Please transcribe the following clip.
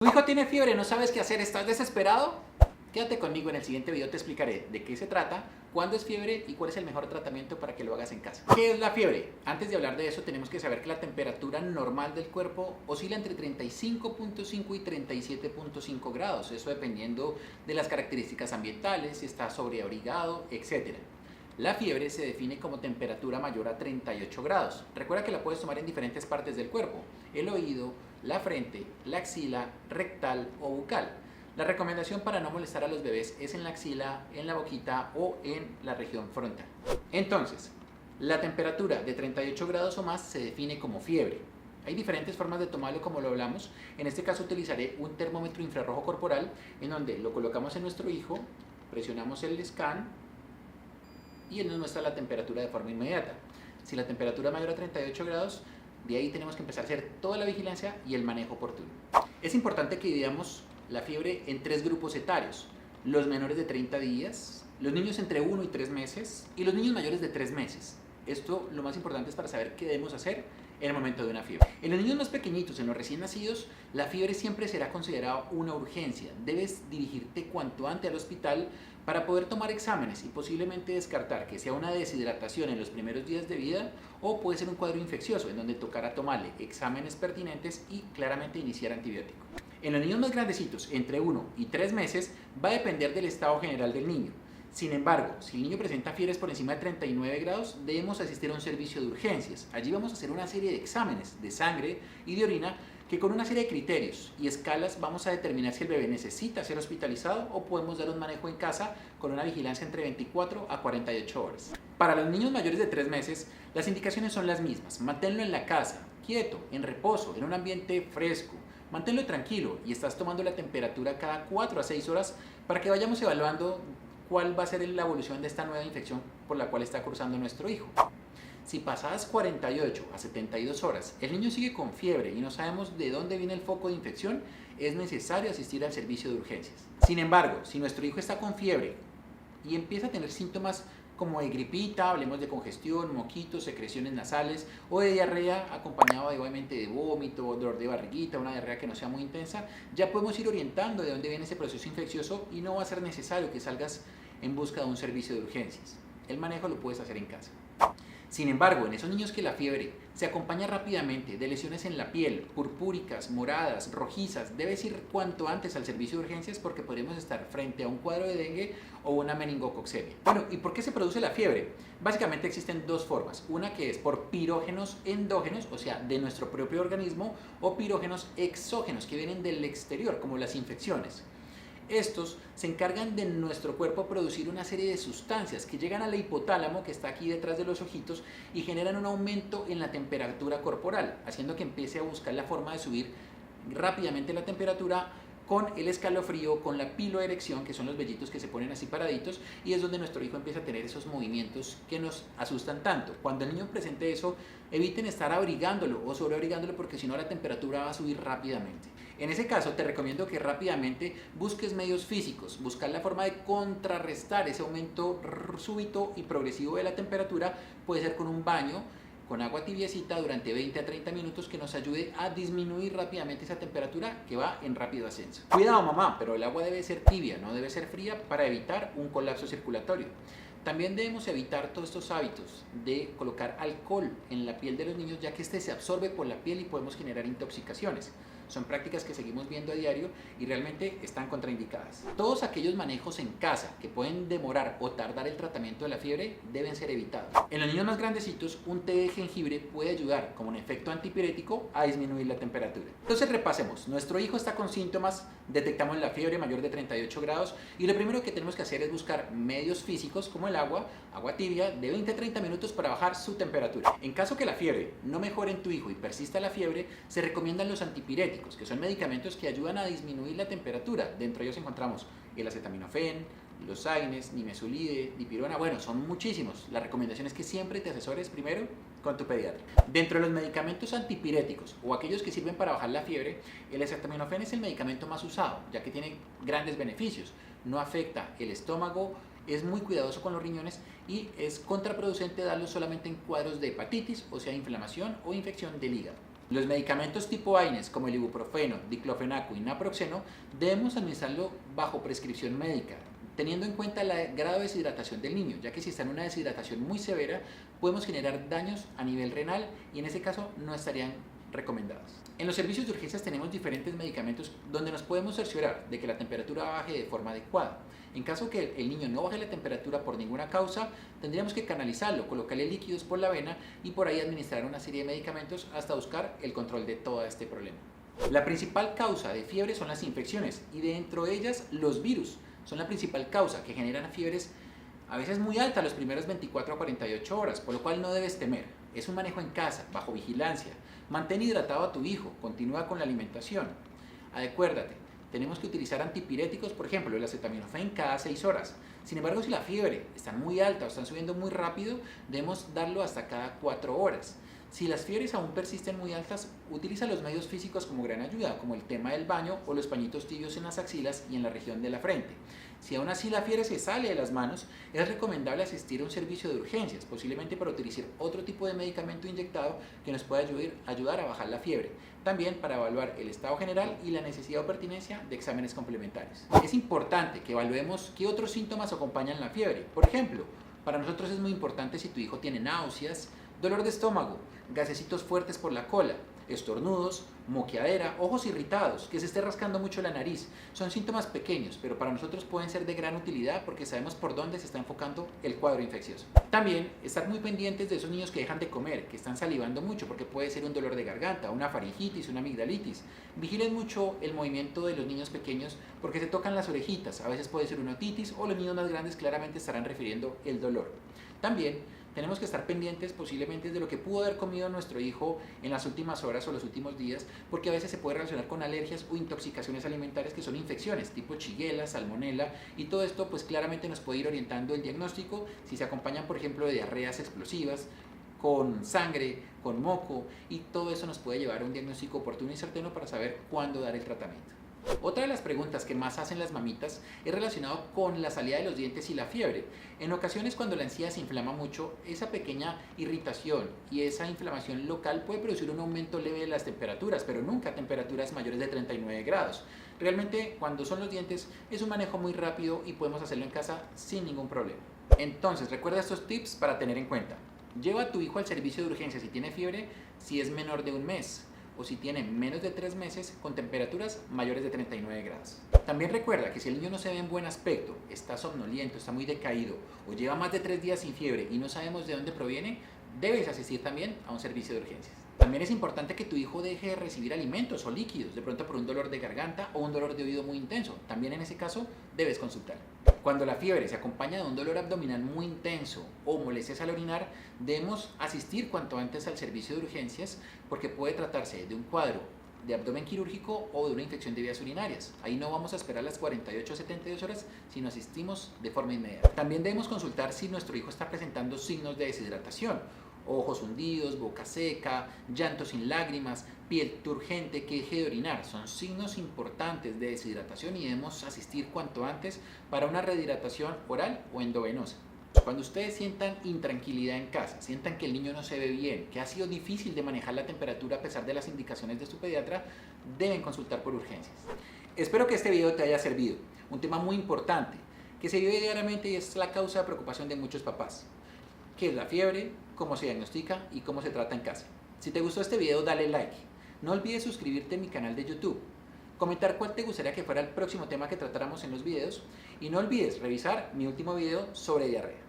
¿Tu hijo tiene fiebre? ¿No sabes qué hacer? ¿Estás desesperado? Quédate conmigo, en el siguiente video te explicaré de qué se trata, cuándo es fiebre y cuál es el mejor tratamiento para que lo hagas en casa. ¿Qué es la fiebre? Antes de hablar de eso tenemos que saber que la temperatura normal del cuerpo oscila entre 35.5 y 37.5 grados, eso dependiendo de las características ambientales, si está sobreabrigado, etc. La fiebre se define como temperatura mayor a 38 grados. Recuerda que la puedes tomar en diferentes partes del cuerpo: el oído, la frente, la axila, rectal o bucal. La recomendación para no molestar a los bebés es en la axila, en la boquita o en la región frontal. Entonces, la temperatura de 38 grados o más se define como fiebre. Hay diferentes formas de tomarlo, como lo hablamos. En este caso utilizaré un termómetro infrarrojo corporal en donde lo colocamos en nuestro hijo, presionamos el scan y él nos muestra la temperatura de forma inmediata. Si la temperatura es mayor a 38 grados, de ahí tenemos que empezar a hacer toda la vigilancia y el manejo oportuno. Es importante que dividamos la fiebre en tres grupos etarios: los menores de 30 días, los niños entre 1 y 3 meses y los niños mayores de 3 meses. Esto lo más importante es para saber qué debemos hacer en el momento de una fiebre. En los niños más pequeñitos, en los recién nacidos, la fiebre siempre será considerada una urgencia. Debes dirigirte cuanto antes al hospital para poder tomar exámenes y posiblemente descartar que sea una deshidratación en los primeros días de vida o puede ser un cuadro infeccioso en donde tocará tomarle exámenes pertinentes y claramente iniciar antibiótico. En los niños más grandecitos, entre 1 y 3 meses, va a depender del estado general del niño. Sin embargo, si el niño presenta fiebres por encima de 39 grados, debemos asistir a un servicio de urgencias. Allí vamos a hacer una serie de exámenes de sangre y de orina que con una serie de criterios y escalas vamos a determinar si el bebé necesita ser hospitalizado o podemos dar un manejo en casa con una vigilancia entre 24 a 48 horas. Para los niños mayores de 3 meses, las indicaciones son las mismas. Manténlo en la casa, quieto, en reposo, en un ambiente fresco. Manténlo tranquilo y estás tomando la temperatura cada 4 a 6 horas para que vayamos evaluando cuál va a ser la evolución de esta nueva infección por la cual está cruzando nuestro hijo. Si pasadas 48 a 72 horas el niño sigue con fiebre y no sabemos de dónde viene el foco de infección, es necesario asistir al servicio de urgencias. Sin embargo, si nuestro hijo está con fiebre y empieza a tener síntomas como de gripita, hablemos de congestión, moquitos, secreciones nasales o de diarrea acompañado obviamente de vómito, dolor de barriguita, una diarrea que no sea muy intensa, ya podemos ir orientando de dónde viene ese proceso infeccioso y no va a ser necesario que salgas en busca de un servicio de urgencias. El manejo lo puedes hacer en casa. Sin embargo, en esos niños que la fiebre se acompaña rápidamente de lesiones en la piel, purpúricas, moradas, rojizas, debes ir cuanto antes al servicio de urgencias porque podemos estar frente a un cuadro de dengue o una meningococcemia. Bueno, ¿y por qué se produce la fiebre? Básicamente existen dos formas. Una que es por pirógenos endógenos, o sea, de nuestro propio organismo, o pirógenos exógenos que vienen del exterior, como las infecciones. Estos se encargan de nuestro cuerpo producir una serie de sustancias que llegan al hipotálamo, que está aquí detrás de los ojitos, y generan un aumento en la temperatura corporal, haciendo que empiece a buscar la forma de subir rápidamente la temperatura con el escalofrío, con la piloerección, que son los vellitos que se ponen así paraditos, y es donde nuestro hijo empieza a tener esos movimientos que nos asustan tanto. Cuando el niño presente eso, eviten estar abrigándolo o sobreabrigándolo porque si no la temperatura va a subir rápidamente. En ese caso te recomiendo que rápidamente busques medios físicos, buscar la forma de contrarrestar ese aumento súbito y progresivo de la temperatura. Puede ser con un baño con agua tibiecita durante 20 a 30 minutos que nos ayude a disminuir rápidamente esa temperatura que va en rápido ascenso. Cuidado mamá, pero el agua debe ser tibia, no debe ser fría para evitar un colapso circulatorio. También debemos evitar todos estos hábitos de colocar alcohol en la piel de los niños, ya que este se absorbe por la piel y podemos generar intoxicaciones. Son prácticas que seguimos viendo a diario y realmente están contraindicadas. Todos aquellos manejos en casa que pueden demorar o tardar el tratamiento de la fiebre deben ser evitados. En los niños más grandecitos, un té de jengibre puede ayudar como un efecto antipirético a disminuir la temperatura. Entonces repasemos. Nuestro hijo está con síntomas, detectamos la fiebre mayor de 38 grados y lo primero que tenemos que hacer es buscar medios físicos como el agua tibia de 20 a 30 minutos para bajar su temperatura. En caso que la fiebre no mejore en tu hijo y persista la fiebre, se recomiendan los antipiréticos, que son medicamentos que ayudan a disminuir la temperatura. Dentro de ellos encontramos el acetaminofén, los AINES, nimesulide, dipirona. Bueno, son muchísimos. La recomendación es que siempre te asesores primero con tu pediatra. Dentro de los medicamentos antipiréticos o aquellos que sirven para bajar la fiebre, el acetaminofén es el medicamento más usado, ya que tiene grandes beneficios. No afecta el estómago, es muy cuidadoso con los riñones y es contraproducente darlo solamente en cuadros de hepatitis, o sea, inflamación o infección del hígado. Los medicamentos tipo AINES como el ibuprofeno, diclofenaco y naproxeno debemos administrarlo bajo prescripción médica, teniendo en cuenta el grado de deshidratación del niño, ya que si está en una deshidratación muy severa podemos generar daños a nivel renal y en ese caso no estarían recomendados. En los servicios de urgencias tenemos diferentes medicamentos donde nos podemos cerciorar de que la temperatura baje de forma adecuada. En caso que el niño no baje la temperatura por ninguna causa, tendríamos que canalizarlo, colocarle líquidos por la vena y por ahí administrar una serie de medicamentos hasta buscar el control de todo este problema. La principal causa de fiebre son las infecciones y dentro de ellas los virus son la principal causa que generan fiebres a veces muy altas los primeros 24 a 48 horas, por lo cual no debes temer. Es un manejo en casa, bajo vigilancia. Mantén hidratado a tu hijo, continúa con la alimentación. Acuérdate, tenemos que utilizar antipiréticos, por ejemplo, el acetaminofén cada 6 horas. Sin embargo, si la fiebre está muy alta o están subiendo muy rápido, debemos darlo hasta cada 4 horas. Si las fiebres aún persisten muy altas, utiliza los medios físicos como gran ayuda, como el tema del baño o los pañitos tibios en las axilas y en la región de la frente. Si aún así la fiebre se sale de las manos, es recomendable asistir a un servicio de urgencias, posiblemente para utilizar otro tipo de medicamento inyectado que nos pueda ayudar a bajar la fiebre. También para evaluar el estado general y la necesidad o pertinencia de exámenes complementarios. Es importante que evaluemos qué otros síntomas acompañan la fiebre. Por ejemplo, para nosotros es muy importante si tu hijo tiene náuseas, dolor de estómago, gasecitos fuertes por la cola, estornudos, moqueadera, ojos irritados, que se esté rascando mucho la nariz. Son síntomas pequeños, pero para nosotros pueden ser de gran utilidad porque sabemos por dónde se está enfocando el cuadro infeccioso. También estar muy pendientes de esos niños que dejan de comer, que están salivando mucho porque puede ser un dolor de garganta, una faringitis, una amigdalitis. Vigilen mucho el movimiento de los niños pequeños porque se tocan las orejitas, a veces puede ser una otitis o los niños más grandes claramente estarán refiriendo el dolor. También tenemos que estar pendientes posiblemente de lo que pudo haber comido nuestro hijo en las últimas horas o los últimos días, porque a veces se puede relacionar con alergias o intoxicaciones alimentarias que son infecciones tipo Shigella, Salmonella, y todo esto pues claramente nos puede ir orientando el diagnóstico si se acompañan por ejemplo de diarreas explosivas, con sangre, con moco, y todo eso nos puede llevar a un diagnóstico oportuno y certero para saber cuándo dar el tratamiento. Otra de las preguntas que más hacen las mamitas es relacionado con la salida de los dientes y la fiebre. En ocasiones cuando la encía se inflama mucho, esa pequeña irritación y esa inflamación local puede producir un aumento leve de las temperaturas, pero nunca temperaturas mayores de 39 grados. Realmente cuando son los dientes es un manejo muy rápido y podemos hacerlo en casa sin ningún problema. Entonces recuerda estos tips para tener en cuenta. Lleva a tu hijo al servicio de urgencia si tiene fiebre, si es menor de un mes, o si tiene menos de 3 meses con temperaturas mayores de 39 grados. También recuerda que si el niño no se ve en buen aspecto, está somnoliento, está muy decaído o lleva más de 3 días sin fiebre y no sabemos de dónde proviene, debes asistir también a un servicio de urgencias. También es importante que tu hijo deje de recibir alimentos o líquidos, de pronto por un dolor de garganta o un dolor de oído muy intenso. También en ese caso debes consultar. Cuando la fiebre se acompaña de un dolor abdominal muy intenso o molestias al orinar, debemos asistir cuanto antes al servicio de urgencias porque puede tratarse de un cuadro de abdomen quirúrgico o de una infección de vías urinarias. Ahí no vamos a esperar las 48 o 72 horas, sino asistimos de forma inmediata. También debemos consultar si nuestro hijo está presentando signos de deshidratación, ojos hundidos, boca seca, llanto sin lágrimas, piel turgente que deje de orinar. Son signos importantes de deshidratación y debemos asistir cuanto antes para una rehidratación oral o endovenosa. Cuando ustedes sientan intranquilidad en casa, sientan que el niño no se ve bien, que ha sido difícil de manejar la temperatura a pesar de las indicaciones de su pediatra, deben consultar por urgencias. Espero que este video te haya servido. Un tema muy importante que se vive diariamente y es la causa de preocupación de muchos papás. ¿Qué es la fiebre? ¿Cómo se diagnostica? ¿Y cómo se trata en casa? Si te gustó este video, dale like. No olvides suscribirte a mi canal de YouTube, comentar cuál te gustaría que fuera el próximo tema que tratáramos en los videos y no olvides revisar mi último video sobre diarrea.